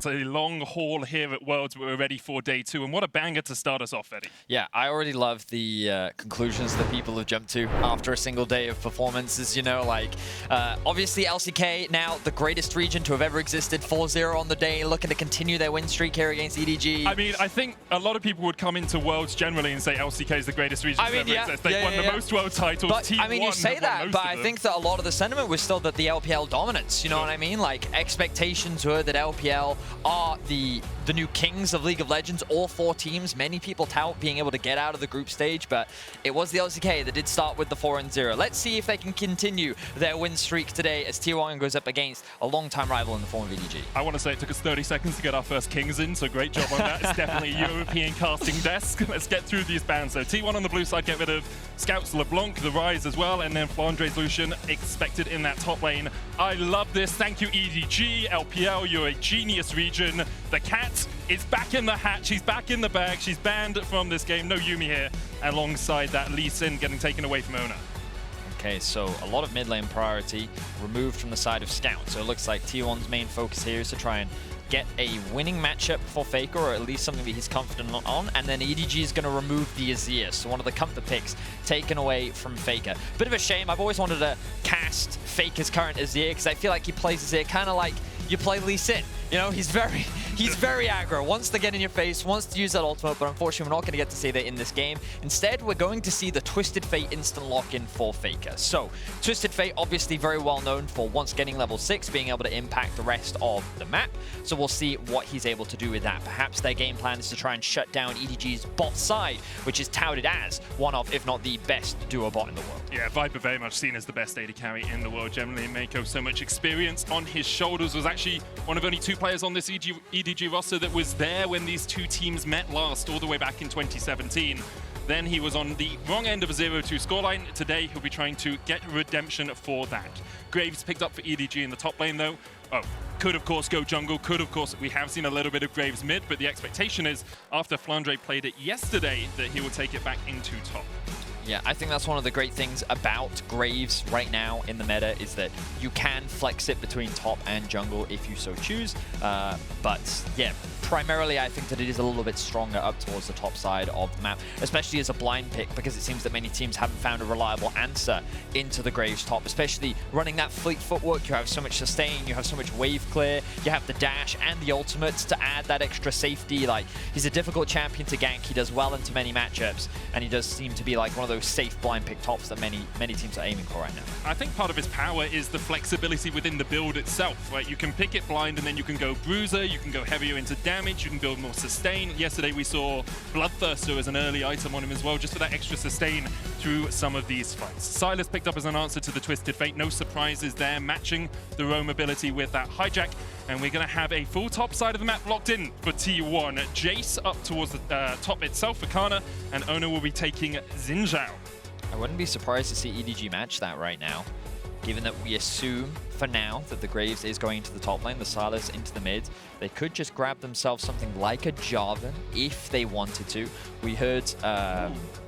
It's a long haul here at Worlds. We're ready for day 2. And what a banger to start us off, Eddie. Yeah, I already love the conclusions that people have jumped to after a single day of performances. You know, like, obviously LCK, now the greatest region to have ever existed, 4-0 on the day, looking to continue their win streak here against EDG. I mean, I think a lot of people would come into Worlds generally and say LCK is the greatest region to ever exist. They've won the most World titles. But, Team I mean, you say that, but I think that a lot of the sentiment was still that the LPL dominance, you know what I mean? Like, expectations were that LPL are the new kings of League of Legends, all 4 teams. Many people tout being able to get out of the group stage, but it was the LCK that did start with the 4-0. Let's see if they can continue their win streak today as T1 goes up against a long-time rival in the form of EDG. I want to say it took us 30 seconds to get our first kings in, so great job on that. It's definitely a European casting desk. Let's get through these bans. So T1 on the blue side, get rid of Scouts LeBlanc, the Rise as well, and then Flandre's Lucian expected in that top lane. I love this. Thank you, EDG, LPL. You're a genius region. The cat is back in the hat. She's back in the bag. She's banned from this game. No Yuumi here. Alongside that, Lee Sin getting taken away from Oner. Okay, so a lot of mid lane priority removed from the side of Scout. So it looks like T1's main focus here is to try and get a winning matchup for FAKER, or at least something that he's confident on, and then EDG is going to remove the Azir, so one of the comfort picks taken away from FAKER. Bit of a shame. I've always wanted to cast FAKER's current Azir because I feel like he plays Azir kind of like you play Lee Sin. You know, he's very aggro, wants to get in your face, wants to use that ultimate, but unfortunately we're not going to get to see that in this game. Instead, we're going to see the Twisted Fate instant lock-in for FAKER. So, Twisted Fate obviously very well known for once getting level 6, being able to impact the rest of the map. So we'll see what he's able to do with that. Perhaps their game plan is to try and shut down EDG's bot side, which is touted as one of, if not the best duo bot in the world. Yeah, Viper very much seen as the best AD carry in the world generally. And Meiko, so much experience on his shoulders, was actually one of only 2 players on this EDG roster that was there when these 2 teams met last, all the way back in 2017. Then he was on the wrong end of a 0-2 scoreline. Today, he'll be trying to get redemption for that. Graves picked up for EDG in the top lane, though. Oh, could, of course, go jungle. Could, of course, we have seen a little bit of Graves mid, but the expectation is, after Flandre played it yesterday, that he will take it back into top. Yeah, I think that's one of the great things about Graves right now in the meta is that you can flex it between top and jungle if you so choose. But yeah, primarily I think that it is a little bit stronger up towards the top side of the map, especially as a blind pick, because it seems that many teams haven't found a reliable answer into the Graves top, especially running that fleet footwork. You have so much sustain, you have so much wave clear, you have the dash and the ultimates to add that extra safety. Like, he's a difficult champion to gank, he does well into many matchups, and he does seem to be like one of those safe blind pick tops that many teams are aiming for right now. I think part of his power is the flexibility within the build itself, right? You can pick it blind and then you can go bruiser, you can go heavier into damage, you can build more sustain. Yesterday we saw Bloodthirster as an early item on him as well, just for that extra sustain through some of these fights. Silas picked up as an answer to the Twisted Fate, no surprises there, matching the roam ability with that hijack. And we're going to have a full top side of the map locked in for T1. Jace up towards the top itself for Canna, and Oner will be taking Xin Zhao. I wouldn't be surprised to see EDG match that right now, given that we assume for now that the Graves is going into the top lane, the Silas into the mid. They could just grab themselves something like a Jarvan if they wanted to. We heard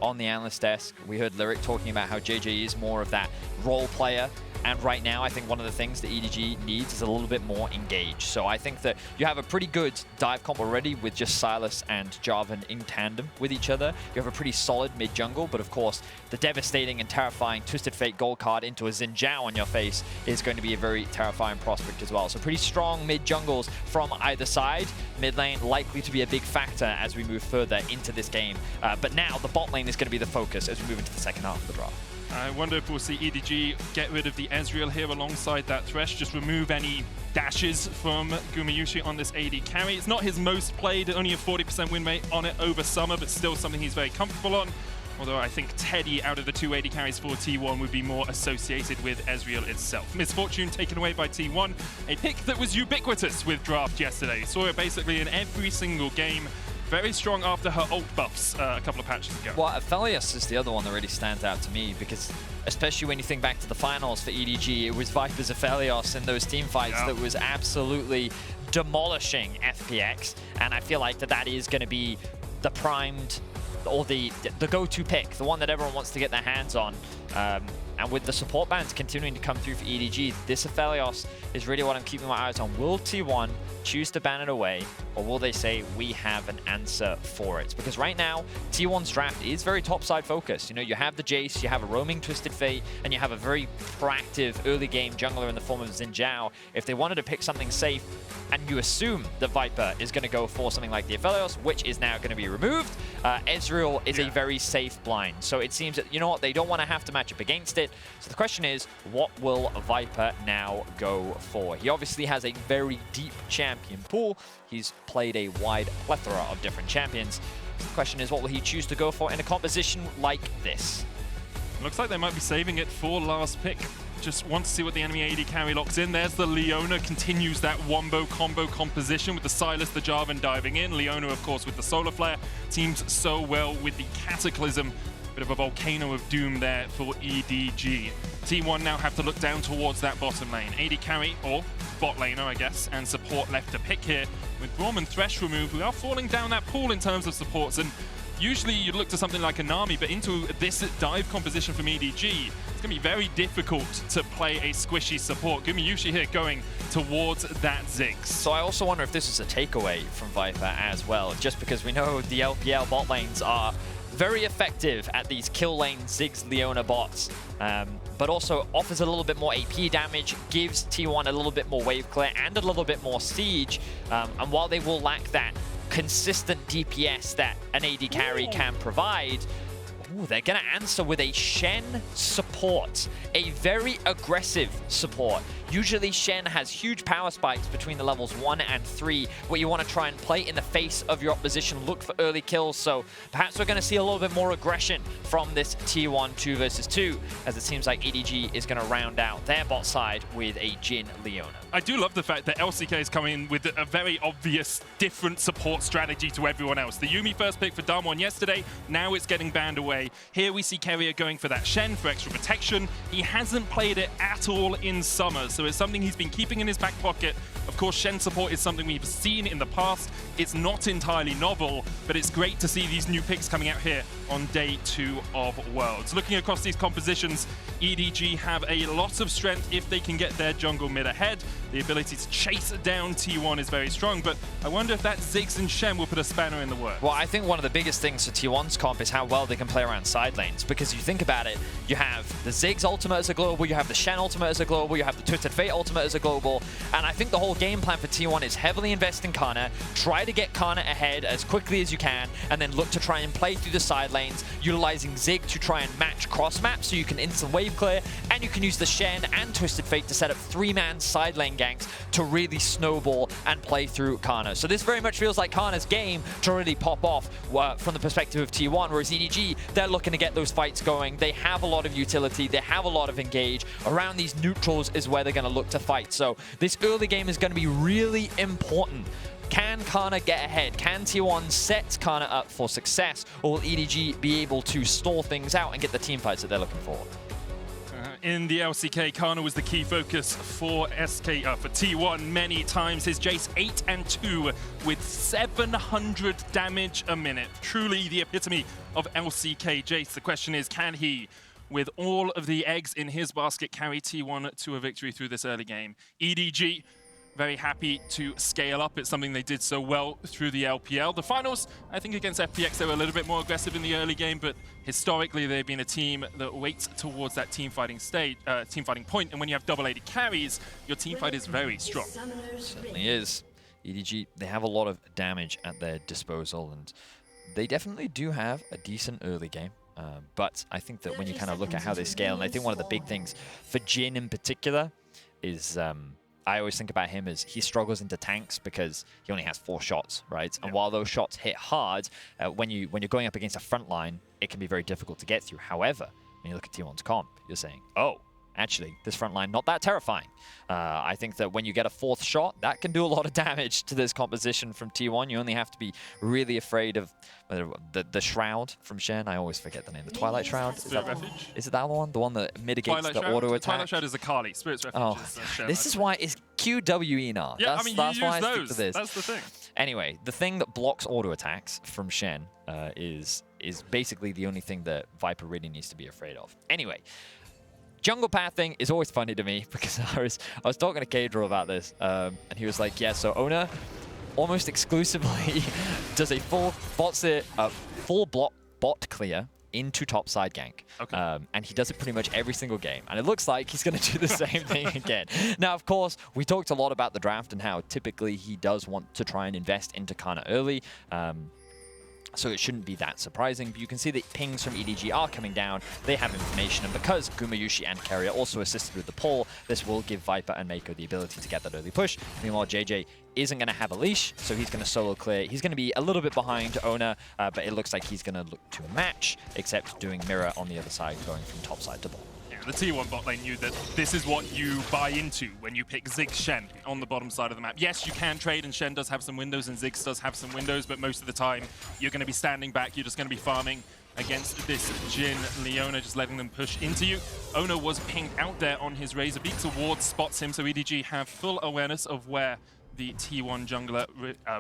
on the analyst desk, we heard Lyric talking about how Jiejie is more of that role player. And right now, I think one of the things that EDG needs is a little bit more engaged. So I think that you have a pretty good dive comp already with just Silas and Jarvan in tandem with each other. You have a pretty solid mid-jungle, but of course, the devastating and terrifying Twisted Fate gold card into a Xin Zhao on your face is going to be a very terrifying prospect as well. So pretty strong mid-jungles from either side. Mid lane likely to be a big factor as we move further into this game. But now the bot lane is going to be the focus as we move into the second half of the draft. I wonder if we'll see EDG get rid of the Ezreal here alongside that Thresh, just remove any dashes from Gumayusi on this AD carry. It's not his most played, only a 40% win rate on it over summer, but still something he's very comfortable on. Although I think Teddy, out of the 2 AD carries for T1, would be more associated with Ezreal itself. Misfortune taken away by T1, a pick that was ubiquitous with draft yesterday. Saw it basically in every single game. Very strong after her ult buffs a couple of patches ago. Well, Aphelios is the other one that really stands out to me, because especially when you think back to the finals for EDG, it was Viper's Aphelios in those team fights that was absolutely demolishing FPX, and I feel like that is going to be the primed, or the go-to pick, the one that everyone wants to get their hands on. And with the support bands continuing to come through for EDG, this Aphelios is really what I'm keeping my eyes on. Will T1 choose to ban it away, or will they say, we have an answer for it? Because right now, T1's draft is very topside focused. You know, you have the Jace, you have a roaming Twisted Fate, and you have a very proactive early game jungler in the form of Xin Zhao. If they wanted to pick something safe, and you assume that Viper is going to go for something like the Aphelios, which is now going to be removed, Ezreal is a very safe blind. So it seems that, you know what, they don't want to have to match up against it. So the question is, what will Viper now go for? He obviously has a very deep champion pool. He's played a wide plethora of different champions. So the question is, what will he choose to go for in a composition like this? Looks like they might be saving it for last pick. Just want to see what the enemy AD carry locks in. There's the Leona, continues that wombo combo composition with the Sylas, the Jarvan diving in. Leona, of course, with the Solar Flare. Teams so well with the Cataclysm. Bit of a volcano of doom there for EDG. T1 now have to look down towards that bottom lane. AD carry, or bot laner, I guess, and support left to pick here. With Braum and Thresh removed, we are falling down that pool in terms of supports. And usually you'd look to something like a Nami, but into this dive composition from EDG, it's going to be very difficult to play a squishy support. Gumayusi here going towards that Ziggs. So I also wonder if this is a takeaway from Viper as well, just because we know the LPL bot lanes are very effective at these kill lane Ziggs Leona bots, but also offers a little bit more AP damage, gives T1 a little bit more wave clear and a little bit more siege, and while they will lack that consistent DPS that an AD carry can provide, they're going to answer with a Shen support, a very aggressive support. Usually Shen has huge power spikes between the levels 1 and 3, where you want to try and play in the face of your opposition, look for early kills. So perhaps we're going to see a little bit more aggression from this T1 2 versus 2, as it seems like EDG is going to round out their bot side with a Jhin Leona. I do love the fact that LCK is coming in with a very obvious different support strategy to everyone else. The Yuumi first pick for Damwon yesterday, now it's getting banned away. Here we see Keria going for that Shen for extra protection. He hasn't played it at all in summer, so it's something he's been keeping in his back pocket. Of course, Shen support is something we've seen in the past. It's not entirely novel, but it's great to see these new picks coming out here on day 2 of Worlds. Looking across these compositions, EDG have a lot of strength if they can get their jungle mid ahead. The ability to chase down T1 is very strong, but I wonder if that Ziggs and Shen will put a spanner in the works. Well, I think one of the biggest things for T1's comp is how well they can play around side lanes, because you think about it, you have the Ziggs ultimate as a global, you have the Shen ultimate as a global, you have the Twisted Fate ultimate as a global, and I think the whole game plan for T1 is heavily invest in Canna, try to get Canna ahead as quickly as you can, and then look to try and play through the side lanes, utilizing Zig to try and match cross maps so you can instant wave clear, and you can use the Shen and Twisted Fate to set up 3-man side lane ganks to really snowball and play through Canna. So this very much feels like Canna's game to really pop off from the perspective of T1, whereas EDG, they're looking to get those fights going. They have a lot of utility, they have a lot of engage. Around these neutrals is where they're going to look to fight. So this early game is going to be really important. Can Canna get ahead? Can T1 set Canna up for success? Or will EDG be able to stall things out and get the team fights that they're looking for? In the LCK, Canna was the key focus for for T1 many times. His Jace 8 and 2 with 700 damage a minute. Truly the epitome of LCK Jace. The question is, can he, with all of the eggs in his basket, carry T1 to a victory through this early game? EDG, very happy to scale up. It's something they did so well through the LPL. The finals, I think against FPX, they were a little bit more aggressive in the early game, but historically they've been a team that waits towards that team fighting point. And when you have double AD carries, your team fight is very strong. Certainly is. EDG, they have a lot of damage at their disposal, and they definitely do have a decent early game. But I think that when you kind of look at how they scale, and I think one of the big things for Jhin in particular is I always think about him as he struggles into tanks because he only has 4 shots, right? And while those shots hit hard, when you're going up against a front line, it can be very difficult to get through. However, when you look at T1's comp, you're saying, oh, actually, this front line, not that terrifying. I think that when you get a 4th shot, that can do a lot of damage to this composition from T1. You only have to be really afraid of the Shroud from Shen. I always forget the name. The Twilight Shroud? Is it that one? The one that mitigates Twilight the Shroud? auto attack? Twilight Shroud is a Kali. Spirit's Refuge is Shen. This is why it's QWENAR. Yeah, that's I mean, that's you why use I stick those. to this. That's the thing. Anyway, the thing that blocks auto attacks from Shen is basically the only thing that Viper really needs to be afraid of. Anyway, jungle pathing is always funny to me because I was talking to Keria about this, and he was like, yeah, so Oner almost exclusively does a full bot clear into top side gank. Okay. And he does it pretty much every single game. And it looks like he's going to do the same thing again. Now, of course, we talked a lot about the draft and how typically he does want to try and invest into Canna early. So it shouldn't be that surprising. But you can see that pings from EDG are coming down. They have information. And because Gumayusi and Keria also assisted with the pull, this will give Viper and Meiko the ability to get that early push. Meanwhile, Jiejie isn't going to have a leash, so he's going to solo clear. He's going to be a little bit behind Oner, but it looks like he's going to look to match, except doing mirror on the other side, going from top side to bottom. The T1 bot lane knew that this is what you buy into when you pick Ziggs Shen on the bottom side of the map. Yes, you can trade, and Shen does have some windows, and Ziggs does have some windows, but most of the time, you're going to be standing back. You're just going to be farming against this Jhin Leona, just letting them push into you. Oner was pinged out there on his Razor Beak. Ward spots him, so EDG have full awareness of where the T1 jungler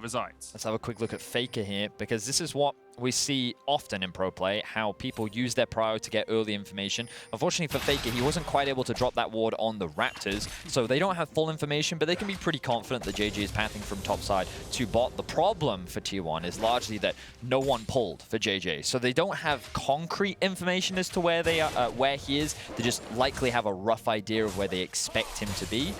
resides. Let's have a quick look at FAKER here, because this is what we see often in pro play, how people use their prio to get early information. Unfortunately for FAKER, he wasn't quite able to drop that ward on the Raptors, so they don't have full information, but they can be pretty confident that Jiejie is pathing from top side to bot. The problem for T1 is largely that no one pulled for Jiejie, so they don't have concrete information as to where they are, where he is. They just likely have a rough idea of where they expect him to be.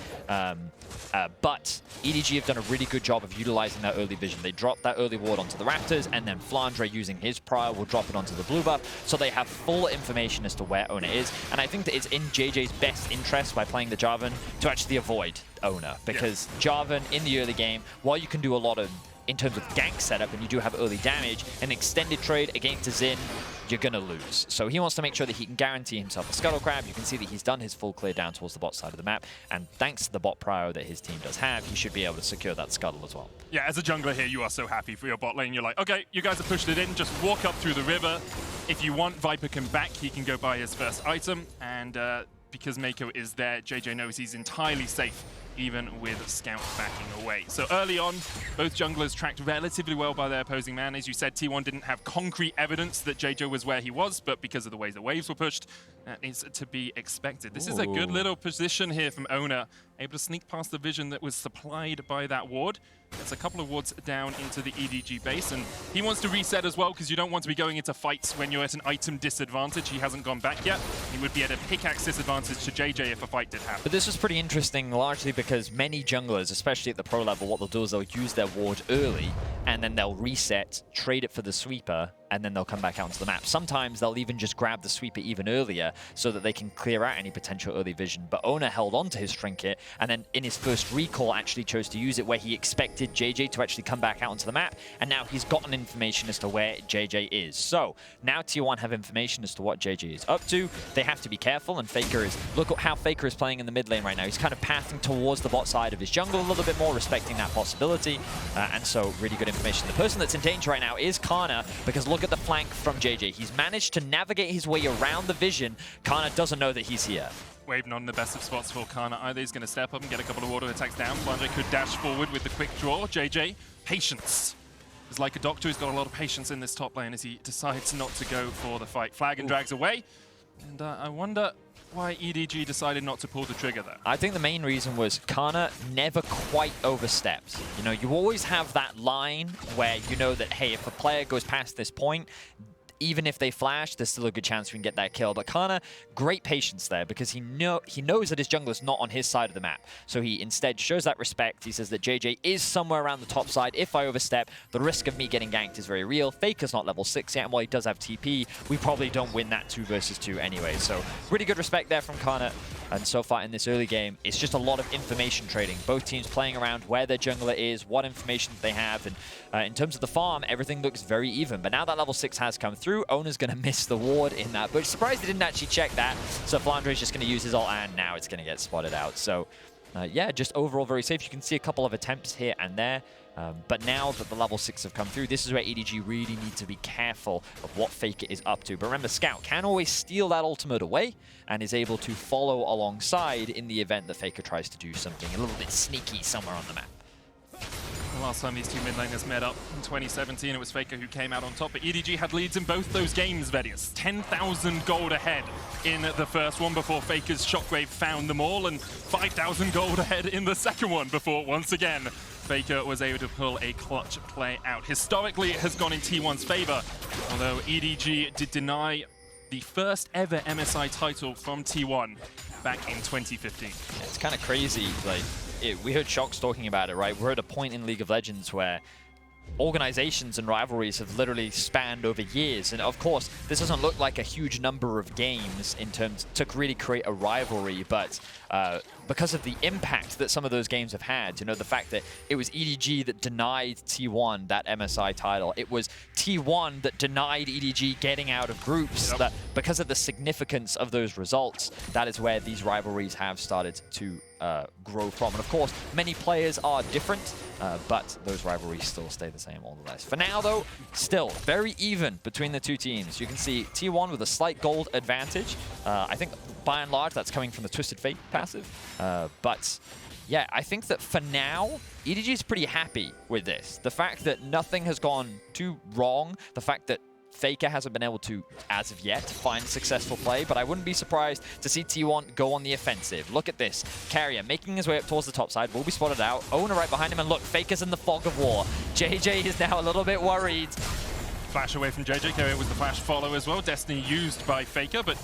But EDG have done a really good job of utilizing that early vision. They dropped that early ward onto the Raptors, and then Flandre, using his prio, will drop it onto the blue buff, so they have full information as to where Oner is. And I think that it's in Jiejie's best interest by playing the Jarvan to actually avoid Oner, because Jarvan in the early game, while you can do a lot of in terms of gank setup and you do have early damage, an extended trade against a Xin, you're going to lose. So he wants to make sure that he can guarantee himself a scuttle grab. You can see that he's done his full clear down towards the bot side of the map, and thanks to the bot prio that his team does have, he should be able to secure that scuttle as well. Yeah, as a jungler here, you are so happy for your bot lane. You're like, okay, you guys have pushed it in, just walk up through the river. If you want, Viper can back, he can go buy his first item, and because Meiko is there, Jiejie knows he's entirely safe, even with Scout backing away. So early on, both junglers tracked relatively well by their opposing man. As you said, T1 didn't have concrete evidence that Jiejie was where he was, but because of the ways the waves were pushed, that is to be expected. This is a good little position here from Oner, able to sneak past the vision that was supplied by that ward. Gets a couple of wards down into the EDG base, and he wants to reset as well, because you don't want to be going into fights when you're at an item disadvantage. He hasn't gone back yet. He would be at a pickaxe disadvantage to Jiejie if a fight did happen. But this was pretty interesting, largely because many junglers, especially at the pro level, what they'll do is they'll use their ward early, and then they'll reset, trade it for the sweeper, and then they'll come back out onto the map. Sometimes they'll even just grab the sweeper even earlier so that they can clear out any potential early vision. But Oner held on to his trinket, and then in his first recall actually chose to use it where he expected Jiejie to actually come back out onto the map, and now he's gotten information as to where Jiejie is. So now T1 have information as to what Jiejie is up to. They have to be careful, and FAKER is, look at how FAKER is playing in the mid lane right now. He's kind of pathing towards the bot side of his jungle a little bit more, respecting that possibility, and so really good information. The person that's in danger right now is Canna, because look at the flank from Jiejie. He's managed to navigate his way around the vision. Canna doesn't know that he's here. Wave not in the best of spots for Canna either. He's going to step up and get a couple of auto attacks down. Flandre could dash forward with the quick draw. Jiejie, patience. He's like a doctor who's got a lot of patience in this top lane as he decides not to go for the fight. Flag and drags away. And I wonder why EDG decided not to pull the trigger there. I think the main reason was Canna never quite overstepped. You know, you always have that line where you know that, hey, if a player goes past this point, even if they flash, there's still a good chance we can get that kill. But Canna, great patience there, because he knows that his jungler's not on his side of the map. So he instead shows that respect. He says that Jiejie is somewhere around the top side. If I overstep, the risk of me getting ganked is very real. FAKER's not level 6 yet, and while he does have TP, we probably don't win that 2 versus 2 anyway. So really good respect there from Canna. And so far in this early game, it's just a lot of information trading. Both teams playing around where their jungler is, what information they have. And in terms of the farm, everything looks very even. But now that level 6 has come through, Oner's going to miss the ward in that. But surprised he didn't actually check that. So Flandre is just going to use his ult, and now it's going to get spotted out. So yeah, just overall very safe. You can see a couple of attempts here and there. But now that the level 6 have come through, this is where EDG really need to be careful of what FAKER is up to. But remember, Scout can always steal that ultimate away and is able to follow alongside in the event that FAKER tries to do something a little bit sneaky somewhere on the map. The last time these two mid laners met up in 2017, it was FAKER who came out on top, but EDG had leads in both those games, Vedius. 10,000 gold ahead in the first one before FAKER's Shockwave found them all, and 5,000 gold ahead in the second one before, once again, FAKER was able to pull a clutch play out. Historically, it has gone in T1's favor, although EDG did deny the first ever MSI title from T1 back in 2015. It's kind of crazy, like, we heard Shox talking about it, right? We're at a point in League of Legends where organizations and rivalries have literally spanned over years, and of course this doesn't look like a huge number of games in terms to really create a rivalry, but because of the impact that some of those games have had, you know, the fact that it was EDG that denied T1 that MSI title, it was T1 that denied EDG getting out of groups, that because of the significance of those results, that is where these rivalries have started to grow from. And of course, many players are different, but those rivalries still stay the same all the less. For now, though, still very even between the two teams. You can see T1 with a slight gold advantage. I think by and large, that's coming from the Twisted Fate passive. But yeah, I think that for now, EDG is pretty happy with this. The fact that nothing has gone too wrong, the fact that FAKER hasn't been able to, as of yet, find successful play, but I wouldn't be surprised to see T1 go on the offensive. Look at this. Keria making his way up towards the top side, will be spotted out. Oner right behind him, and look, FAKER's in the fog of war. Jiejie is now a little bit worried. Flash away from Jiejie. Keria was the flash follow as well. Destiny used by FAKER, but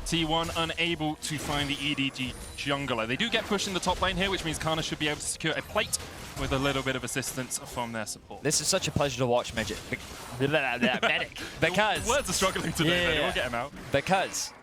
T1 unable to find the EDG jungler. They do get pushed in the top lane here, which means Canna should be able to secure a plate with a little bit of assistance from their support. This is such a pleasure to watch, Medic. Because words are struggling today, we'll get him out. Because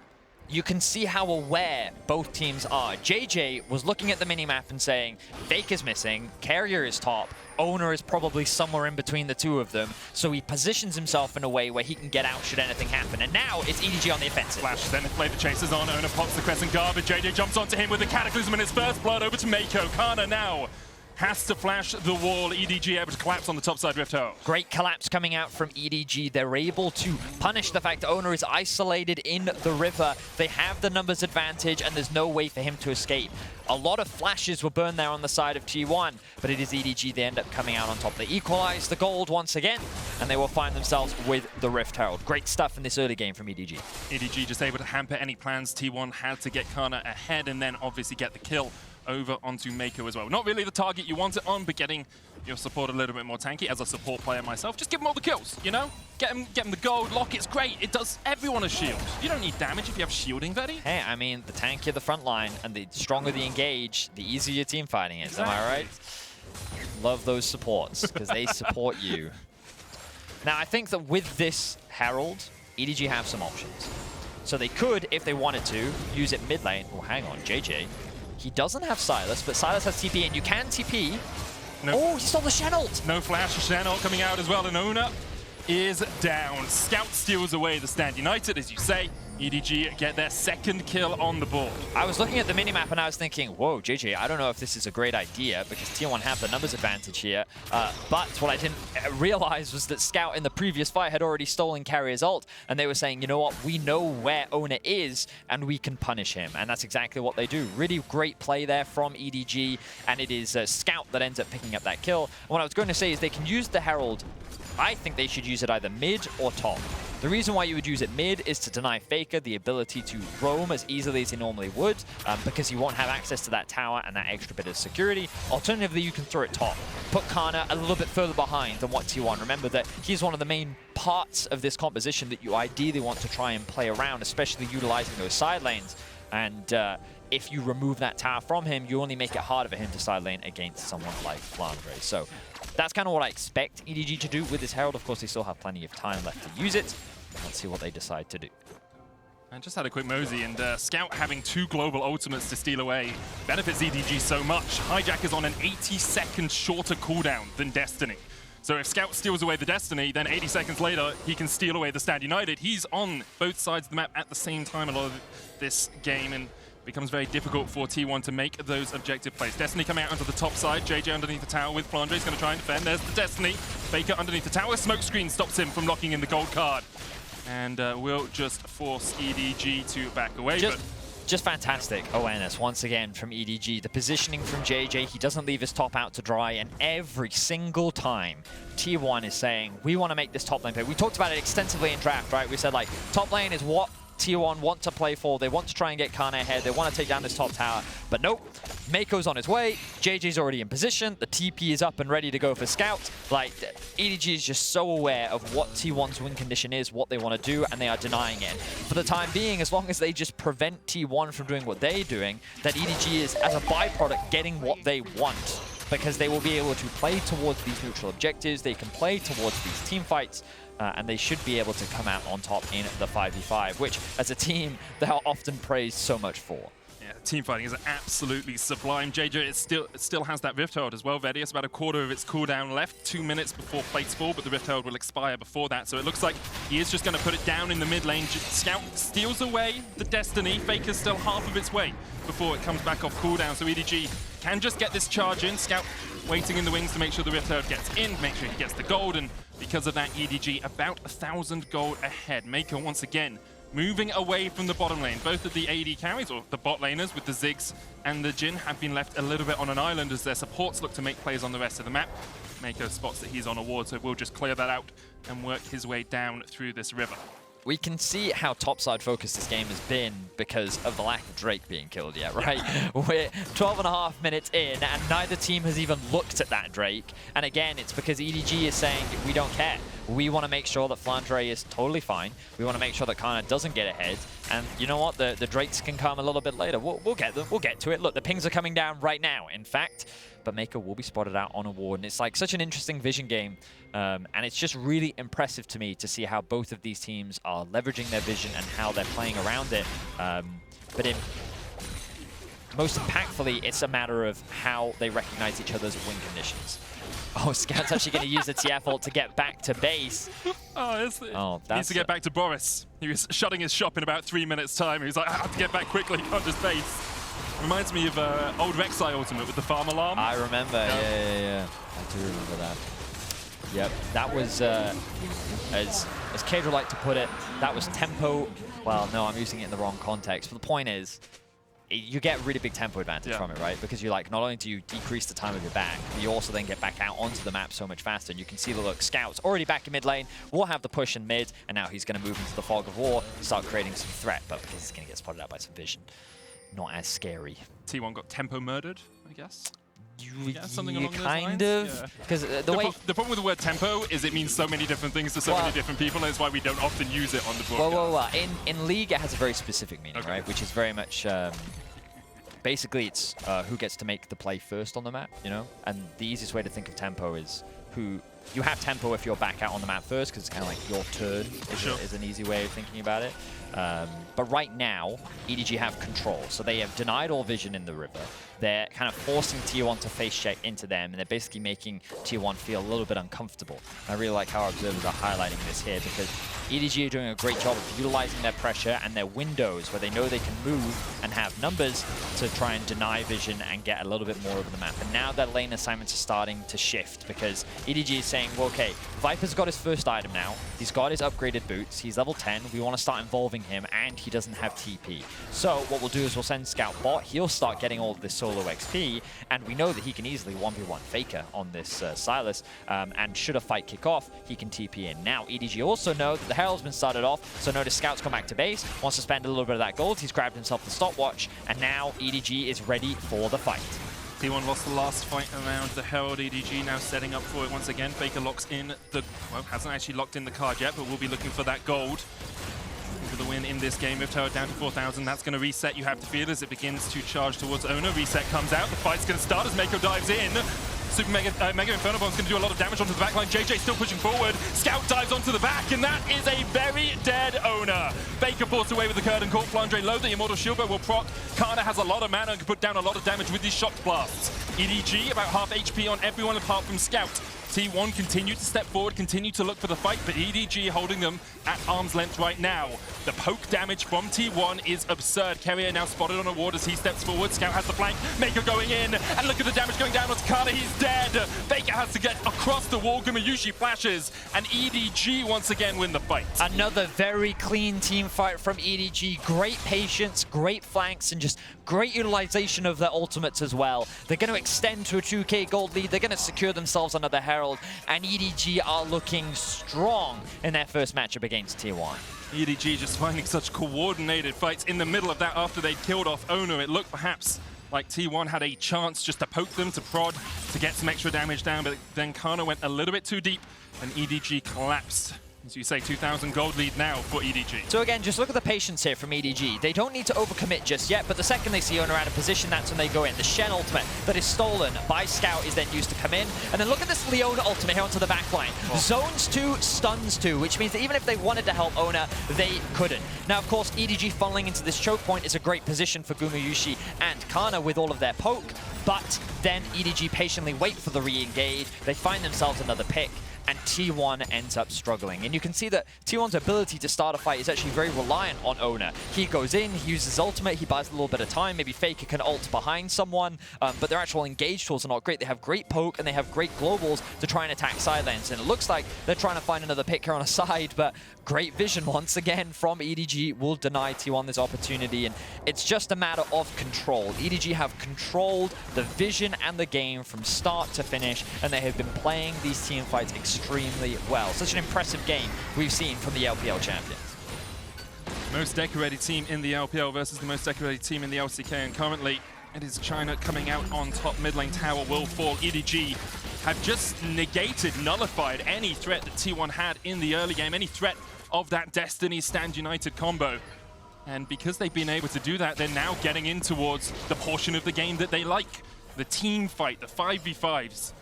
you can see how aware both teams are. Jiejie was looking at the minimap and saying, FAKER's missing, Keria is top, Oner is probably somewhere in between the two of them, so he positions himself in a way where he can get out should anything happen. And now it's EDG on the offensive. Flash then play the chasers on, Oner pops the Crescent Guard, but Jiejie jumps onto him with the Cataclysm in his first blood over to Meiko. Canna now has to flash the wall. EDG able to collapse on the top side Rift Hole. Great collapse coming out from EDG. They're able to punish the fact that Oner is isolated in the river. They have the numbers advantage, and there's no way for him to escape. A lot of flashes were burned there on the side of T1, but it is EDG. They end up coming out on top. They equalize the gold once again, and they will find themselves with the Rift Herald. Great stuff in this early game from EDG. EDG just able to hamper any plans. T1 had to get Canna ahead and then obviously get the kill over onto Meiko as well. Not really the target you want it on, but getting your support a little bit more tanky. As a support player myself, just give them all the kills, you know? Get them the gold. Locket's great. It does everyone a shield. You don't need damage if you have shielding, Vedi. Hey, I mean, the tankier the front line and the stronger the engage, the easier your team fighting is. Exactly. Am I right? Love those supports, because they support you. Now, I think that with this Herald, EDG have some options. So they could, if they wanted to, use it mid lane. Oh, hang on, Jiejie. He doesn't have Sylas, but Sylas has TP, and you can TP. No. Oh, he stole the Chenault! No flash, Chenault coming out as well, and Oner is down. Scout steals away the stand. United, as you say, EDG get their second kill on the board. I was looking at the minimap and I was thinking, whoa, Jiejie, I don't know if this is a great idea because T1 have the numbers advantage here. But what I didn't realize was that Scout in the previous fight had already stolen Keria's ult, and they were saying, you know what, we know where Oner is and we can punish him. And that's exactly what they do. Really great play there from EDG, and it is Scout that ends up picking up that kill. And what I was going to say is they can use the Herald. I think they should use it either mid or top. The reason why you would use it mid is to deny FAKER the ability to roam as easily as he normally would, because he won't have access to that tower and that extra bit of security. Alternatively, you can throw it top. Put Canna a little bit further behind than what T1. Remember that he's one of the main parts of this composition that you ideally want to try and play around, especially utilizing those side lanes. And if you remove that tower from him, you only make it harder for him to side lane against someone like Flandre. So that's kind of what I expect EDG to do with this Herald. Of course, they still have plenty of time left to use it. Let's see what they decide to do. I just had a quick mosey, and Scout having 2 global ultimates to steal away benefits EDG so much. Hijack is on an 80-second shorter cooldown than Destiny. So if Scout steals away the Destiny, then 80 seconds later, he can steal away the Stand United. He's on both sides of the map at the same time a lot of this game, and becomes very difficult for T1 to make those objective plays. Destiny coming out onto the top side. Jiejie underneath the tower with Flandre. He's going to try and defend. There's the Destiny. FAKER underneath the tower. Smoke screen stops him from locking in the gold card. And will just force EDG to back away. Just fantastic awareness once again from EDG. The positioning from Jiejie, he doesn't leave his top out to dry, and every single time T1 is saying, we want to make this top lane play. We talked about it extensively in draft, right? We said like, top lane is what T1 want to play for. They want to try and get Canna ahead. They want to take down this top tower. But nope, Meiko's on his way. Jiejie's already in position. The TP is up and ready to go for Scout. Like, EDG is just so aware of what T1's win condition is, what they want to do, and they are denying it. For the time being, as long as they just prevent T1 from doing what they're doing, that EDG is, as a byproduct, getting what they want. Because they will be able to play towards these neutral objectives. They can play towards these team fights. And they should be able to come out on top in the 5v5, which, as a team, they are often praised so much for. Yeah, team fighting is absolutely sublime. Jiejie still has that Rift Herald as well, Vedi. It's about a quarter of its cooldown left, 2 minutes before plates fall, but the Rift Herald will expire before that. So it looks like he is just going to put it down in the mid lane. Scout steals away the Destiny. Faker's still half of its way before it comes back off cooldown. So EDG can just get this charge in. Scout waiting in the wings to make sure the Rift Herald gets in, make sure he gets the gold, and because of that, EDG about 1,000 gold ahead. Meiko once again moving away from the bottom lane. Both of the AD carries, or the bot laners with the Ziggs and the Jhin, have been left a little bit on an island as their supports look to make plays on the rest of the map. Meiko spots that he's on a ward, so we'll just clear that out and work his way down through this river. We can see how topside focused this game has been because of the lack of Drake being killed yet, right? Yeah. We're 12.5 minutes in, and neither team has even looked at that Drake. And again, it's because EDG is saying, we don't care. We want to make sure that Flandre is totally fine. We want to make sure that Canna doesn't get ahead. And you know what? The Drakes can come a little bit later. We'll get them. We'll get to it. Look, the pings are coming down right now, in fact. But Meiko will be spotted out on a ward. And it's like such an interesting vision game. And it's just really impressive to me to see how both of these teams are leveraging their vision and how they're playing around it. But most impactfully, it's a matter of how they recognize each other's win conditions. Oh, Scout's actually going to use the TF ult to get back to base. He needs to get back to Boris. He was shutting his shop in about 3 minutes' time. He was like, I have to get back quickly, can't just base. Reminds me of old Rek'Sai Ultimate with the farm alarm. I remember, yeah. I do remember that. Yep, that was, as Keria liked to put it, that was tempo. Well, no, I'm using it in the wrong context. But the point is, you get really big tempo advantage from it, right? Because you like, not only do you decrease the time of your back, but you also then get back out onto the map so much faster. And you can see the look, Scout's already back in mid lane, will have the push in mid, and now he's going to move into the fog of war, start creating some threat, but because he's going to get spotted out by some vision. Not as scary. T1 got tempo murdered, I guess. Something along those lines? Kind of. Because the problem with the word tempo is it means so many different things to so many different people, and that's why we don't often use it on the broadcast. In League, it has a very specific meaning, right? Which is very much... basically, it's who gets to make the play first on the map, you know? And the easiest way to think of tempo is who... You have tempo if you're back out on the map first, because it's kind of like your turn is an easy way of thinking about it. But right now, EDG have control, so they have denied all vision in the river. They're kind of forcing T1 to face check into them, and they're basically making T1 feel a little bit uncomfortable. I really like how our observers are highlighting this here, because EDG are doing a great job of utilizing their pressure and their windows where they know they can move and have numbers to try and deny vision and get a little bit more over the map. And now their lane assignments are starting to shift, because EDG is saying, well, okay, Viper's got his first item now. He's got his upgraded boots. He's level 10. We want to start involving him, and he doesn't have TP. So what we'll do is we'll send Scout bot. He'll start getting all of this solo XP, and we know that he can easily 1v1 Faker on this Sylas, and should a fight kick off, he can TP in. Now, EDG also know that the Herald's been started off, so notice Scout's come back to base, wants to spend a little bit of that gold. He's grabbed himself the stopwatch, and now EDG is ready for the fight. T1 lost the last fight around the Herald. EDG now setting up for it once again. Faker locks in the... Well, hasn't actually locked in the card yet, but we'll be looking for that gold for the win in this game. Rift Herald down to 4,000. That's going to reset, you have to feel, as it begins to charge towards Oner. Reset comes out. The fight's going to start as Meiko dives in. Super Mega Inferno Bomb's going to do a lot of damage onto the backline. Jiejie still pushing forward. Scout dives onto the back, and that is a very dead Oner. Faker forced away with the Curtain Court. Flandre low, the Immortal Shield will proc. Canna has a lot of mana and can put down a lot of damage with these shock blasts. EDG about half HP on everyone apart from Scout. T1 continue to step forward, continue to look for the fight, but EDG holding them at arm's length right now. The poke damage from T1 is absurd. Keria now spotted on a ward as he steps forward. Scout has the flank. Meiko going in, and look at the damage going down onto Canna. He's dead. FAKER has to get across the wall. Gumayusi flashes, and EDG once again win the fight. Another very clean team fight from EDG. Great patience, great flanks, and just great utilization of their ultimates as well. They're going to extend to a 2k gold lead. They're going to secure themselves another Herald, and EDG are looking strong in their first matchup against T1. EDG just finding such coordinated fights in the middle of that after they killed off Oner. It looked perhaps like T1 had a chance just to poke them, to prod, to get some extra damage down, but then Canna went a little bit too deep and EDG collapsed. As you say, 2,000 gold lead now for EDG. So again, just look at the patience here from EDG. They don't need to overcommit just yet, but the second they see Oner out of position, that's when they go in. The Shen ultimate that is stolen by Scout is then used to come in. And then look at this Leona ultimate here onto the backline. Zones 2, stuns 2, which means that even if they wanted to help Oner, they couldn't. Now, of course, EDG funneling into this choke point is a great position for Gumayusi and Canna with all of their poke, but then EDG patiently wait for the re-engage. They find themselves another pick, and T1 ends up struggling. And you can see that T1's ability to start a fight is actually very reliant on Oner. He goes in, he uses ultimate, he buys a little bit of time, maybe FAKER can ult behind someone, but their actual engage tools are not great. They have great poke and they have great globals to try and attack side lanes. And it looks like they're trying to find another pick here on a side, but great vision once again from EDG will deny T1 this opportunity. And it's just a matter of control. EDG have controlled the vision and the game from start to finish, and they have been playing these team fights extremely well. Such an impressive game we've seen from the LPL champions. Most decorated team in the LPL versus the most decorated team in the LCK, and currently it is China coming out on top. Mid lane tower will fall. EDG have just negated, nullified any threat that T1 had in the early game, any threat of that Destiny Stand United combo. And because they've been able to do that, they're now getting in towards the portion of the game that they like. The team fight, the 5v5s.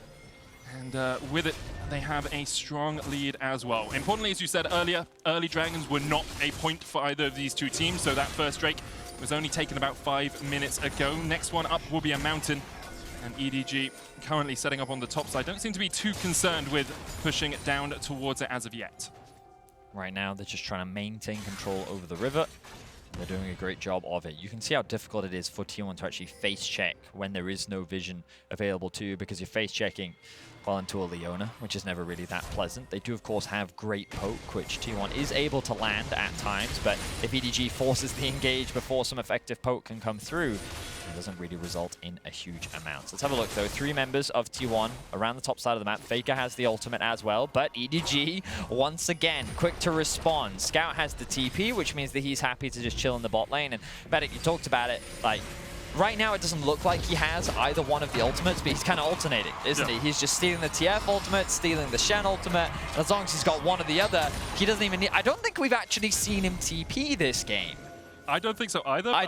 And with it, they have a strong lead as well. Importantly, as you said earlier, early Dragons were not a point for either of these two teams, so that first Drake was only taken about 5 minutes ago. Next one up will be a Mountain, and EDG currently setting up on the top side. Don't seem to be too concerned with pushing it down towards it as of yet. Right now, they're just trying to maintain control over the river. They're doing a great job of it. You can see how difficult it is for T1 to actually face check when there is no vision available to you, because you're face checking well into a Leona, which is never really that pleasant. They do, of course, have great poke, which T1 is able to land at times, but if EDG forces the engage before some effective poke can come through, it doesn't really result in a huge amount. So let's have a look, though. 3 members of T1 around the top side of the map. FAKER has the ultimate as well, but EDG, once again, quick to respond. Scout has the TP, which means that he's happy to just chill in the bot lane. And Medic, you talked about it, like, right now it doesn't look like he has either one of the ultimates, but he's kind of alternating, isn't he? He's just stealing the TF ultimate, stealing the Shen ultimate. And as long as he's got one or the other, he doesn't even need... I don't think we've actually seen him TP this game. I don't think so either. I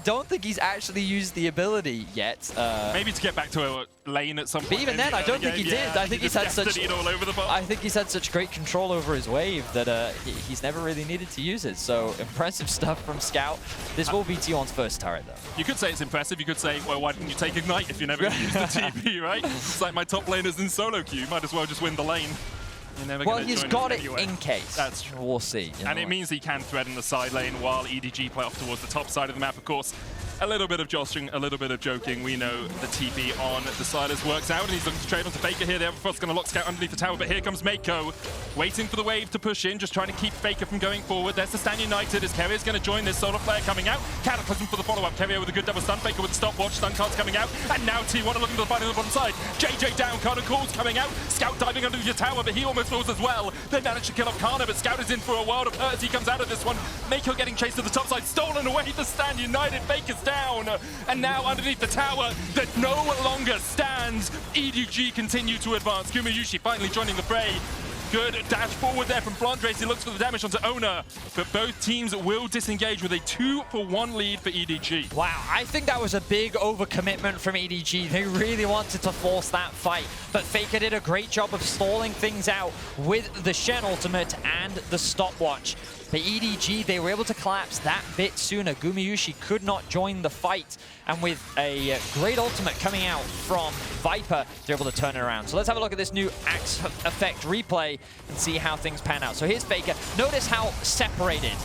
don't think he's actually used the ability yet. Maybe to get back to a lane at some point. But even then, I don't think he did. I think he's had such. All over the I think he's had such great control over his wave that he's never really needed to use it. So impressive stuff from Scout. This will be T1's first turret, though. You could say it's impressive. You could say, well, why didn't you take Ignite if you never used the TP, right? It's like my top laner's in solo queue. Might as well just win the lane. Well, he's got it in case. That's true. We'll see. And it means he can thread in the side lane while EDG play off towards the top side of the map, of course. A little bit of jostling, a little bit of joking. We know the TP on the Silas works out, and he's looking to trade onto FAKER here. The Everfrost's going to lock Scout underneath the tower, but here comes Meiko, waiting for the wave to push in, just trying to keep FAKER from going forward. There's the Stand United as Keria's going to join this solo player coming out. Cataclysm for the follow-up. Keria with a good double stun. FAKER with the stopwatch. Stun cards coming out. And now T1 are looking for the fight on the bottom side. Jiejie down. Carter calls coming out. Scout diving underneath the tower, but he almost falls as well. They managed to kill off Canna, but Scout is in for a world of hurt as he comes out of this one. Meiko getting chased to the top side. Stolen away. The Stand United. FAKER's down. And now underneath the tower that no longer stands, EDG continue to advance. Gumayusi finally joining the fray. Good dash forward there from Flandre. He looks for the damage onto Oner, but both teams will disengage with a 2-for-1 lead for EDG. Wow, I think that was a big overcommitment from EDG. They really wanted to force that fight, but FAKER did a great job of stalling things out with the Shen ultimate and the stopwatch. But EDG, they were able to collapse that bit sooner. Gumayusi could not join the fight. And with a great ultimate coming out from Viper, they're able to turn it around. So let's have a look at this new Axe effect replay and see how things pan out. So here's Faker. Notice how separated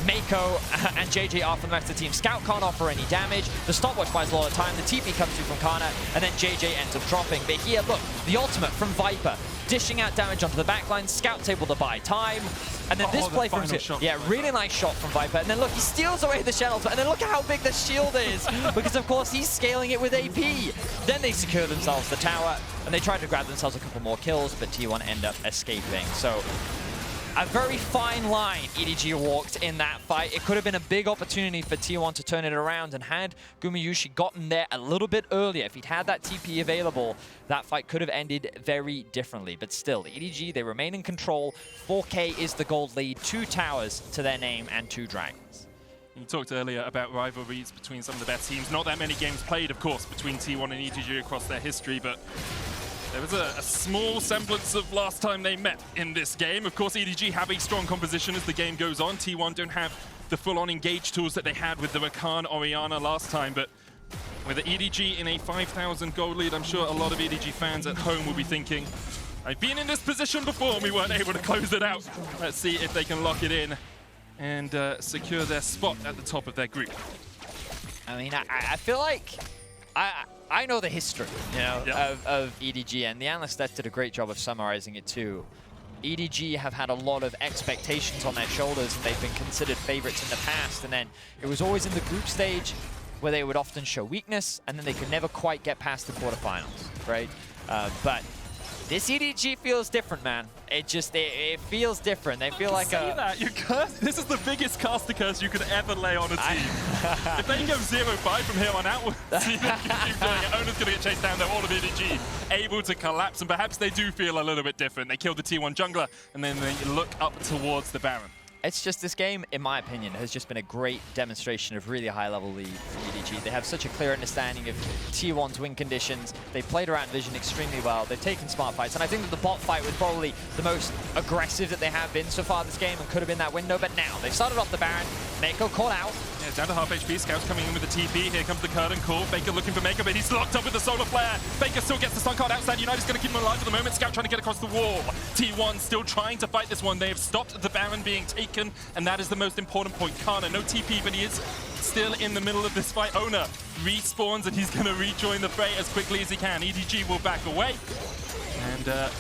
Meiko and Jiejie are from the rest of the team. Scout can't offer any damage. The stopwatch buys a lot of time. The TP comes through from Canna, and then Jiejie ends up dropping. But here, look, the ultimate from Viper, dishing out damage onto the backline. Scout's able to buy time. And then this play from really nice shot from Viper. And then look, he steals away the shell. And then look at how big the shield is, because of course he's scaling it with AP. Then they secure themselves the tower, and they try to grab themselves a couple more kills, but T1 end up escaping. So a very fine line EDG walked in that fight. It could have been a big opportunity for T1 to turn it around, and had Gumayusi gotten there a little bit earlier, if he'd had that TP available, that fight could have ended very differently. But still, EDG, they remain in control. 4K is the gold lead, 2 towers to their name and 2 dragons. You talked earlier about rivalries between some of the best teams. Not that many games played, of course, between T1 and EDG across their history, but there was a small semblance of last time they met in this game. Of course, EDG have a strong composition as the game goes on. T1 don't have the full-on engage tools that they had with the Rakan Orianna last time, but with the EDG in a 5,000 gold lead, I'm sure a lot of EDG fans at home will be thinking, I've been in this position before and we weren't able to close it out. Let's see if they can lock it in and secure their spot at the top of their group. I mean, I feel like I know the history, you know, of EDG, and the analyst did a great job of summarizing it too. EDG have had a lot of expectations on their shoulders, and they've been considered favorites in the past, and then it was always in the group stage where they would often show weakness, and then they could never quite get past the quarterfinals, right? But this EDG feels different, man. It feels different. They feel like This is the biggest caster curse you could ever lay on a team. If they go 0-5 from here on out, we'll see them keep doing it. Oner's going to get chased down. They're all of EDG able to collapse, and perhaps they do feel a little bit different. They killed the T1 jungler, and then they look up towards the Baron. It's just this game, in my opinion, has just been a great demonstration of really high-level lead for EDG. They have such a clear understanding of T1's win conditions. They played around vision extremely well. They've taken smart fights, and I think that the bot fight was probably the most aggressive that they have been so far this game, and could have been that window. But now they've started off the Baron. Meiko caught out. Yeah, down to half HP. Scout's coming in with the TP. Here comes the curtain call. Faker looking for Meiko, but he's locked up with the solar flare. Faker still gets the stun card outside. United's going to keep him alive for the moment. Scout trying to get across the wall. T1 still trying to fight this one. They have stopped the Baron being taken, and that is the most important point. Canna, no TP, but he is still in the middle of this fight. Oner respawns, and he's going to rejoin the fray as quickly as he can. EDG will back away, and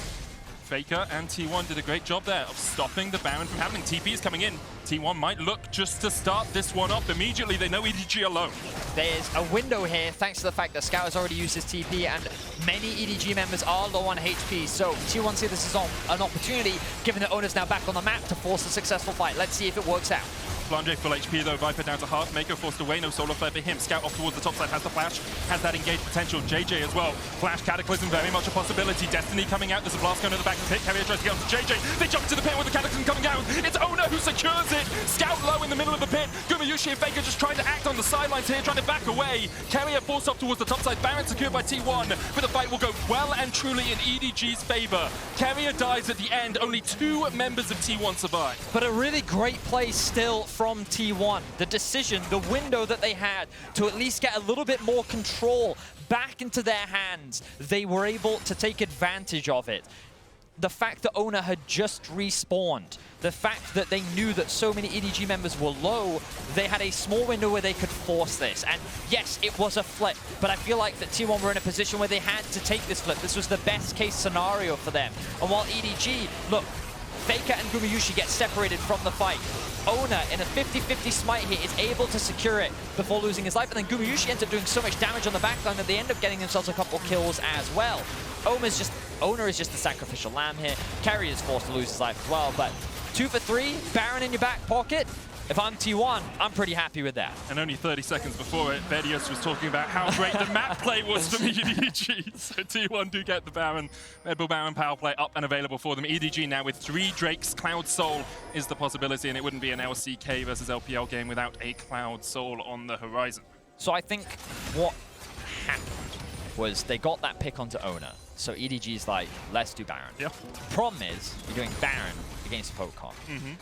Faker and T1 did a great job there of stopping the Baron from happening. TP is coming in. T1 might look just to start this one off immediately. They know EDG alone. There's a window here, thanks to the fact that Scout has already used his TP, and many EDG members are low on HP, so T1 see this is an opportunity, given that Oner's now back on the map, to force a successful fight. Let's see if it works out. Flandre full HP though, Viper down to half. Meiko forced away, no solar flare for him. Scout off towards the top side, has the flash, has that engaged potential. Jiejie as well. Flash Cataclysm, very much a possibility. Destiny coming out, there's a blast going to the back of the pit. Keria tries to get onto Jiejie. They jump into the pit with the Cataclysm coming out. It's Oner who secures it. Scout low in the middle of the pit. Gumayusi and Faker just trying to act on the sidelines here, trying to back away. Keria forced up towards the top side. Baron secured by T1, but the fight will go well and truly in EDG's favor. Keria dies at the end. Only 2 members of T1 survive. But a really great play still from T1. The decision, the window that they had to at least get a little bit more control back into their hands, they were able to take advantage of it. The fact that Oner had just respawned, the fact that they knew that so many EDG members were low, they had a small window where they could force this. And yes, it was a flip, but I feel like that T1 were in a position where they had to take this flip. This was the best case scenario for them. And while EDG, look, Faker and Gumayusi get separated from the fight. Oner, in a 50-50 smite here, is able to secure it before losing his life, and then Gumayusi ends up doing so much damage on the backline that they end up getting themselves a couple kills as well. Oner is just the sacrificial lamb here. Keria is forced to lose his life as well, but 2 for 3, Baron in your back pocket. If I'm T1, I'm pretty happy with that. And only 30 seconds before it, Vedius was talking about how great the map play was for EDG. So T1 do get the Baron, Red Bull Baron power play up and available for them. EDG now with 3 Drakes. Cloud Soul is the possibility, and it wouldn't be an LCK versus LPL game without a Cloud Soul on the horizon. So I think what happened was they got that pick onto Oner. So EDG's like, let's do Baron. Yeah. Problem is, you're doing Baron against Pokemon.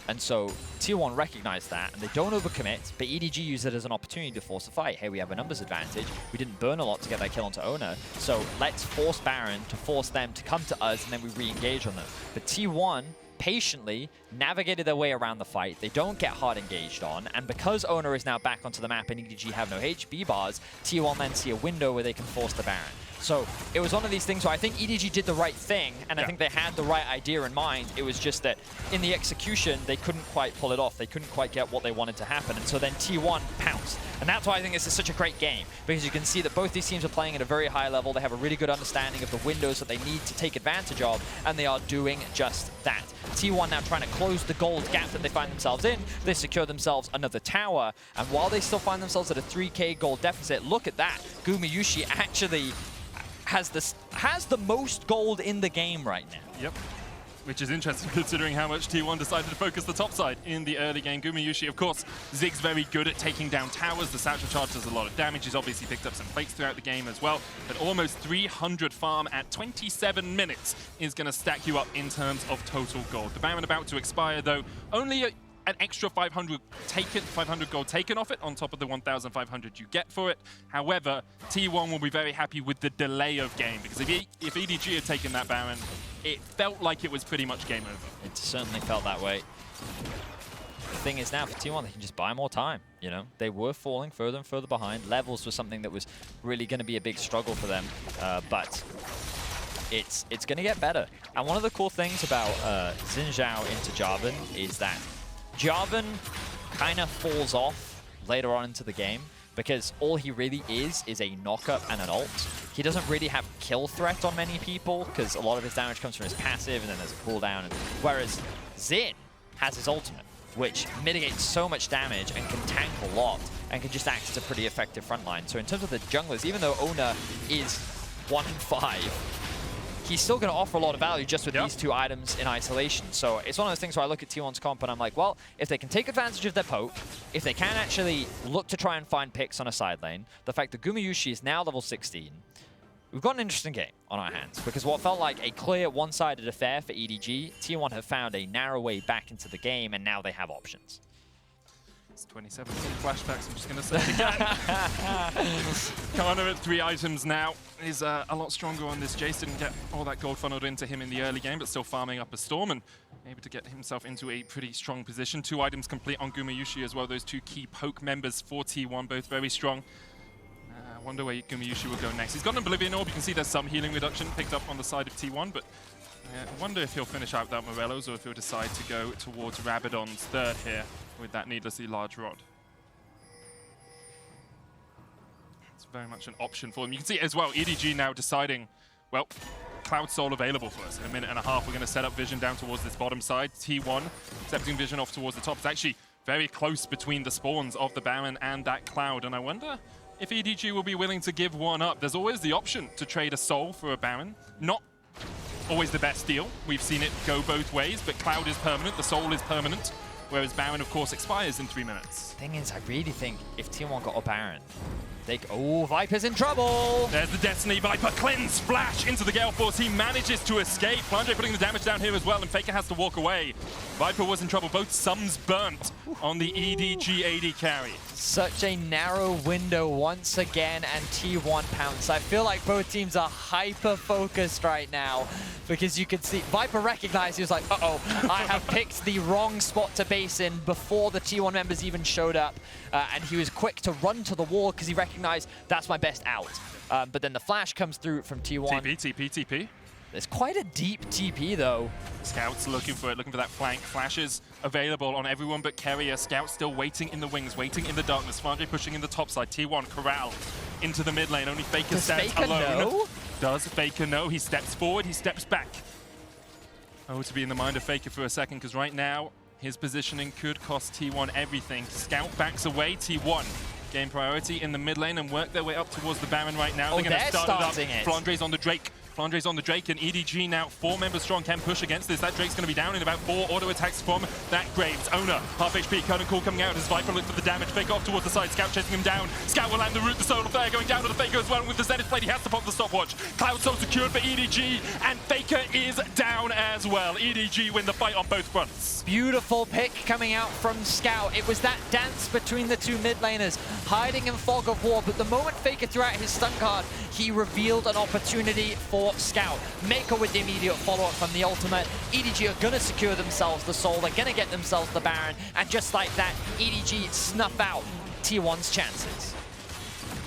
And so T1 recognized that, and they don't overcommit, but EDG used it as an opportunity to force a fight. Hey, we have a numbers advantage. We didn't burn a lot to get that kill onto Oner, so let's force Baron to force them to come to us, and then we re-engage on them. But T1 patiently navigated their way around the fight. They don't get hard engaged on, and because Oner is now back onto the map and EDG have no HB bars, T1 then see a window where they can force the Baron. So it was one of these things where I think EDG did the right thing, and I think they had the right idea in mind. It was just that in the execution, they couldn't quite pull it off. They couldn't quite get what they wanted to happen, and so then T1 pounced. And that's why I think this is such a great game, because you can see that both these teams are playing at a very high level. They have a really good understanding of the windows that they need to take advantage of, and they are doing just that. T1 now trying to close the gold gap that they find themselves in. They secure themselves another tower, and while they still find themselves at a 3k gold deficit, look at that. Gumayusi actually has the most gold in the game right now. Yep. Which is interesting considering how much T1 decided to focus the top side in the early game. Gumayusi, of course, Zig's very good at taking down towers. The satchel charge does a lot of damage. He's obviously picked up some plates throughout the game as well. But almost 300 farm at 27 minutes is going to stack you up in terms of total gold. The Baron about to expire, though. Only an extra 500 gold taken off it on top of the 1,500 you get for it. However, T1 will be very happy with the delay of game, because if EDG had taken that Baron, it felt like it was pretty much game over. It certainly felt that way. The thing is now for T1, they can just buy more time. You know, they were falling further and further behind. Levels was something that was really going to be a big struggle for them, but it's going to get better. And one of the cool things about Xin Zhao into Jarvan is that Jarvan kind of falls off later on into the game, because all he really is a knock-up and an ult. He doesn't really have kill threat on many people, because a lot of his damage comes from his passive, and then there's a cooldown. Whereas Xin has his ultimate, which mitigates so much damage and can tank a lot, and can just act as a pretty effective frontline. So in terms of the junglers, even though Oner is 1-5, he's still going to offer a lot of value just with these two items in isolation. So it's one of those things where I look at T1's comp and I'm like, well, if they can take advantage of their poke, if they can actually look to try and find picks on a side lane, the fact that Gumayusi is now level 16, we've got an interesting game on our hands, because what felt like a clear one-sided affair for EDG, T1 have found a narrow way back into the game, and now they have options. 27 flashbacks, I'm just going to say it again. Canna at 3 items now is a lot stronger on this. Jace didn't get all that gold funneled into him in the early game, but still farming up a storm and able to get himself into a pretty strong position. 2 items complete on Gumayusi as well. Those 2 key poke members for T1, both very strong. I wonder where Gumayusi will go next. He's got an Oblivion Orb. You can see there's some healing reduction picked up on the side of T1, but I wonder if he'll finish out that Morello's or if he'll decide to go towards Rabadon's third here with that needlessly large rod. It's very much an option for him. You can see as well, EDG now deciding, well, Cloud Soul available for us. In a minute and a half, we're going to set up Vision down towards this bottom side. T1 accepting Vision off towards the top. It's actually very close between the spawns of the Baron and that Cloud, and I wonder if EDG will be willing to give one up. There's always the option to trade a Soul for a Baron. Not always the best deal. We've seen it go both ways, but Cloud is permanent, the Soul is permanent, whereas Baron, of course, expires in 3 minutes. Thing is, I really think if T1 got a Baron, oh, Viper's in trouble! There's the Destiny Viper. Cleanse Flash into the Gale Force. He manages to escape. Flandre putting the damage down here as well, and FAKER has to walk away. Viper was in trouble. Both sums burnt on the EDG AD carry. Such a narrow window once again, and T1 pounce. I feel like both teams are hyper-focused right now, because you can see Viper recognized, he was like, uh-oh, I have picked the wrong spot to base in before the T1 members even showed up, and he was quick to run to the wall because he recognized that's my best out. But then the flash comes through from T1. TP. There's quite a deep TP though. Scouts looking for that flank. Flashes available on everyone but Keria. Scouts still waiting in the wings, waiting in the darkness. Flandre pushing in the top side. T1 corral into the mid lane. Only FAKER stands alone. Know? Does FAKER know? He steps forward, he steps back. Oh, to be in the mind of FAKER for a second, because right now his positioning could cost T1 everything. Scout backs away. T1 gain priority in the mid lane and work their way up towards the Baron right now. Oh, they're going to start it up. It. Flandre's on the Drake. Flandre's on the Drake, and EDG now 4 members strong can push against this. That Drake's going to be down in about 4 auto attacks from that Graves. Oner, half HP, current call coming out as Viper looks for the damage. Fake off towards the side, Scout chasing him down. Scout will land the root, the Solar Flare going down to the Faker as well. And with the Zenith Blade, he has to pop the stopwatch. Cloud Soul secured for EDG, and Faker is down as well. EDG win the fight on both fronts. Beautiful pick coming out from Scout. It was that dance between the two mid laners, hiding in fog of war, but the moment Faker threw out his stun card, he revealed an opportunity for Scout. Meiko with the immediate follow-up from the ultimate. EDG are going to secure themselves the soul, they're going to get themselves the Baron, and just like that, EDG snuff out T1's chances.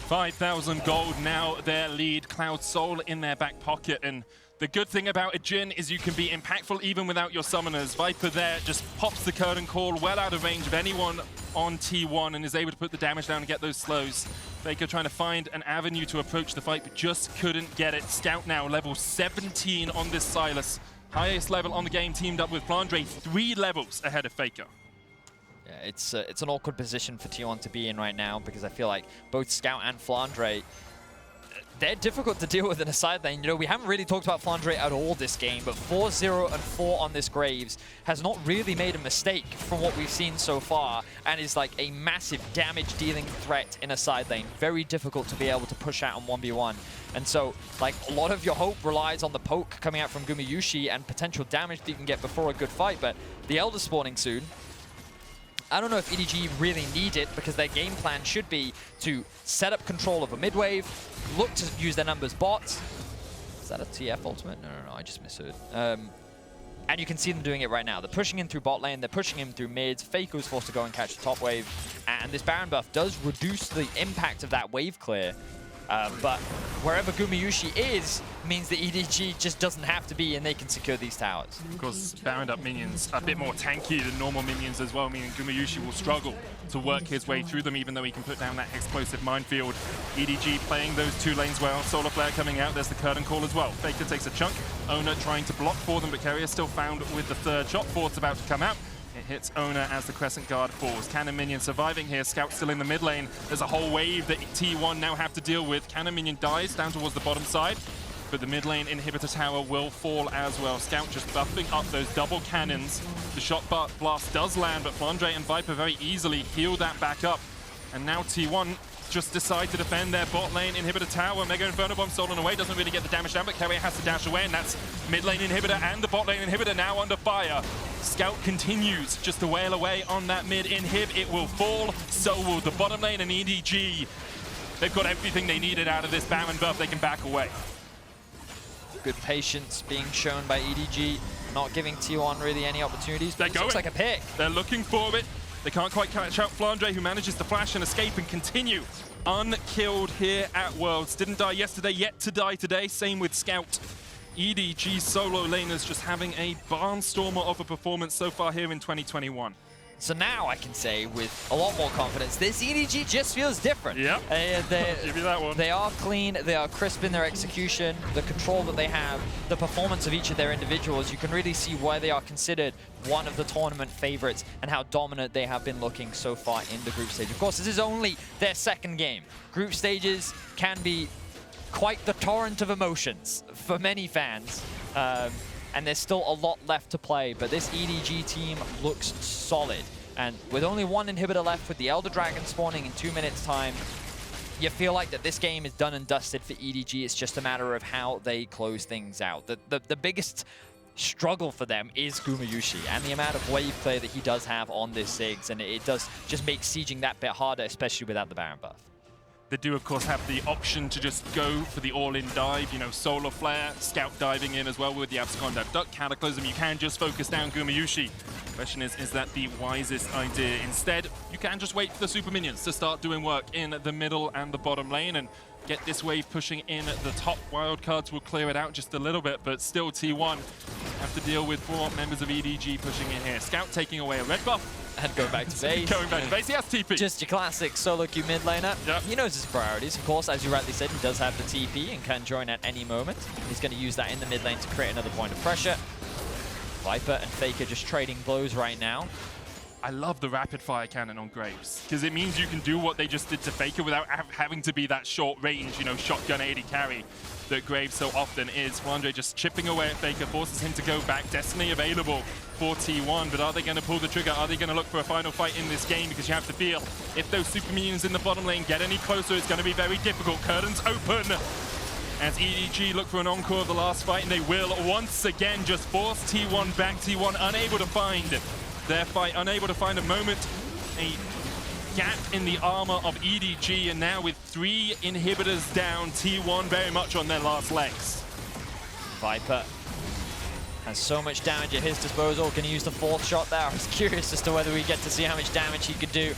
5,000 gold now, their lead. Cloud Soul in their back pocket, and the good thing about a Jin is you can be impactful even without your summoners. Viper there just pops the curtain call well out of range of anyone on T1 and is able to put the damage down and get those slows. Faker trying to find an avenue to approach the fight, but just couldn't get it. Scout now level 17 on this Silas. Highest level on the game, teamed up with Flandre, 3 levels ahead of Faker. Yeah, it's an awkward position for T1 to be in right now, because I feel like both Scout and Flandre, they're difficult to deal with in a side lane. You know, we haven't really talked about Flandre at all this game, but 4-0 and 4 on this Graves has not really made a mistake from what we've seen so far, and is like a massive damage-dealing threat in a side lane. Very difficult to be able to push out on 1v1. And so, like, a lot of your hope relies on the poke coming out from Gumayusi and potential damage that you can get before a good fight, but the Elder spawning soon. I don't know if EDG really need it, because their game plan should be to set up control of a mid-wave, look to use their numbers bots. Is that a TF ultimate? No, I just misheard. And you can see them doing it right now. They're pushing in through bot lane, they're pushing him through mid. Faker was forced to go and catch the top wave, and this Baron buff does reduce the impact of that wave clear. But wherever Gumayusi is, means that EDG just doesn't have to be, and they can secure these towers. Of course, Baron up minions a bit more tanky than normal minions as well, meaning Gumayusi will struggle to work his way through them, even though he can put down that explosive minefield. EDG playing those 2 lanes well. Solar Flare coming out, there's the curtain call as well. Faker takes a chunk. Oner trying to block for them, but Keria still found with the 3rd shot. 4th's about to come out. It hits Oner as the Crescent Guard falls. Canna minion surviving here. Scout still in the mid lane. There's a whole wave that T1 now have to deal with. Canna minion dies down towards the bottom side, but the mid lane inhibitor tower will fall as well. Scout just buffing up those double cannons. The shot blast does land, but Flandre and Viper very easily heal that back up. And now T1 just decide to defend their bot lane inhibitor tower. Mega Inferno Bomb stolen away, doesn't really get the damage down, but Keria has to dash away, and that's mid lane inhibitor and the bot lane inhibitor now under fire. Scout continues just to wail away on that mid inhib. It will fall, so will the bottom lane, and EDG. They've got everything they needed out of this Baron buff. They can back away. Good patience being shown by EDG, not giving T1 really any opportunities. They're going. Looks like a pick. They're looking for it. They can't quite catch out Flandre, who manages to flash and escape and continue unkilled here at Worlds. Didn't die yesterday, yet to die today. Same with Scout. EDG solo laners just having a barnstormer of a performance so far here in 2021. So now I can say with a lot more confidence, this EDG just feels different. Yep. Give you that one. They are clean, they are crisp in their execution, the control that they have, the performance of each of their individuals. You can really see why they are considered one of the tournament favorites and how dominant they have been looking so far in the group stage. Of course, this is only their 2nd game. Group stages can be quite the torrent of emotions for many fans. And there's still a lot left to play, but this EDG team looks solid. And with only 1 inhibitor left, with the Elder Dragon spawning in 2 minutes time, you feel like that this game is done and dusted for EDG. It's just a matter of how they close things out. The biggest struggle for them is Gumayusi and the amount of wave play that he does have on this Ziggs, and it does just make sieging that bit harder, especially without the Baron buff. They do, of course, have the option to just go for the all-in dive. You know, Solar Flare, Scout diving in as well with the Abscon Dive. Duck Cataclysm, you can just focus down Gumayusi. Question is that the wisest idea? Instead, you can just wait for the super minions to start doing work in the middle and the bottom lane and get this wave pushing in. The top wildcards will clear it out just a little bit, but still T1 have to deal with 4 members of EDG pushing in here. Scout taking away a red buff. And go back to base. Going back to base, he has TP. Just your classic solo queue mid laner. Yep. He knows his priorities. Of course, as you rightly said, he does have the TP and can join at any moment. He's going to use that in the mid lane to create another point of pressure. Viper and Faker just trading blows right now. I love the rapid fire cannon on Graves, because it means you can do what they just did to FAKER without having to be that short range, you know, shotgun AD carry that Graves so often is. Flandre just chipping away at FAKER, forces him to go back. Destiny available for T1, but are they going to pull the trigger? Are they going to look for a final fight in this game? Because you have to feel if those super minions in the bottom lane get any closer, it's going to be very difficult. Curtains open as EDG look for an encore of the last fight, and they will once again just force T1 back. T1 unable to find their fight, unable to find a moment, a gap in the armor of EDG, and now with 3 inhibitors down, T1 very much on their last legs. Viper has so much damage at his disposal. Can he use the 4th shot there? I was curious as to whether we get to see how much damage he could do.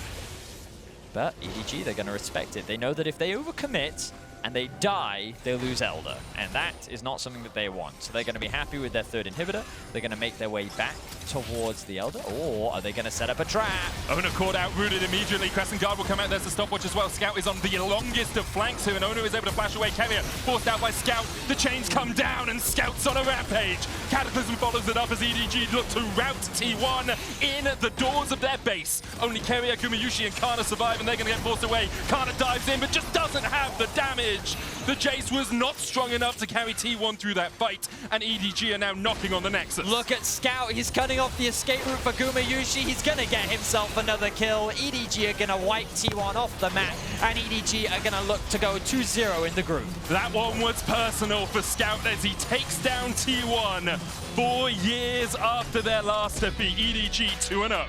But EDG, they're going to respect it. They know that if they overcommit and they die, they lose Elder. And that is not something that they want. So they're going to be happy with their 3rd inhibitor. They're going to make their way back towards the Elder. Or are they going to set up a trap? Oner caught out, rooted immediately. Crescent Guard will come out. There's a stopwatch as well. Scout is on the longest of flanks here, and Oner is able to flash away Keria. Forced out by Scout. The chains come down, and Scout's on a rampage. Cataclysm follows it up as EDG look to rout T1 in the doors of their base. Only Keria, Gumayusi, and Canna survive, and they're going to get forced away. Canna dives in, but just doesn't have the damage. The Jiejie was not strong enough to carry T1 through that fight, and EDG are now knocking on the Nexus. Look at Scout. He's cutting off the escape route for Gumayusi. He's going to get himself another kill. EDG are going to wipe T1 off the map, and EDG are going to look to go 2-0 in the group. That one was personal for Scout as he takes down T1 4 years after their last defeat. EDG 2-0.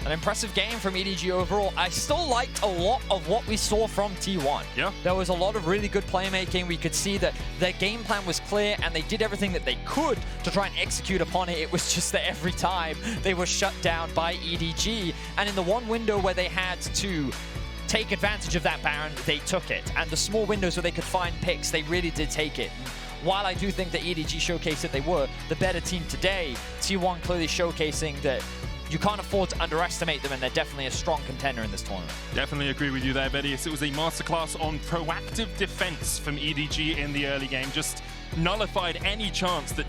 An impressive game from EDG overall. I still liked a lot of what we saw from T1. Yeah. There was a lot of really good playmaking. We could see that their game plan was clear and they did everything that they could to try and execute upon it. It was just that every time they were shut down by EDG. And in the one window where they had to take advantage of that Baron, they took it. And the small windows where they could find picks, they really did take it. And while I do think that EDG showcased that they were the better team today, T1 clearly showcasing that you can't afford to underestimate them, and they're definitely a strong contender in this tournament. Definitely agree with you there, Betty. It was a masterclass on proactive defense from EDG in the early game. Just nullified any chance that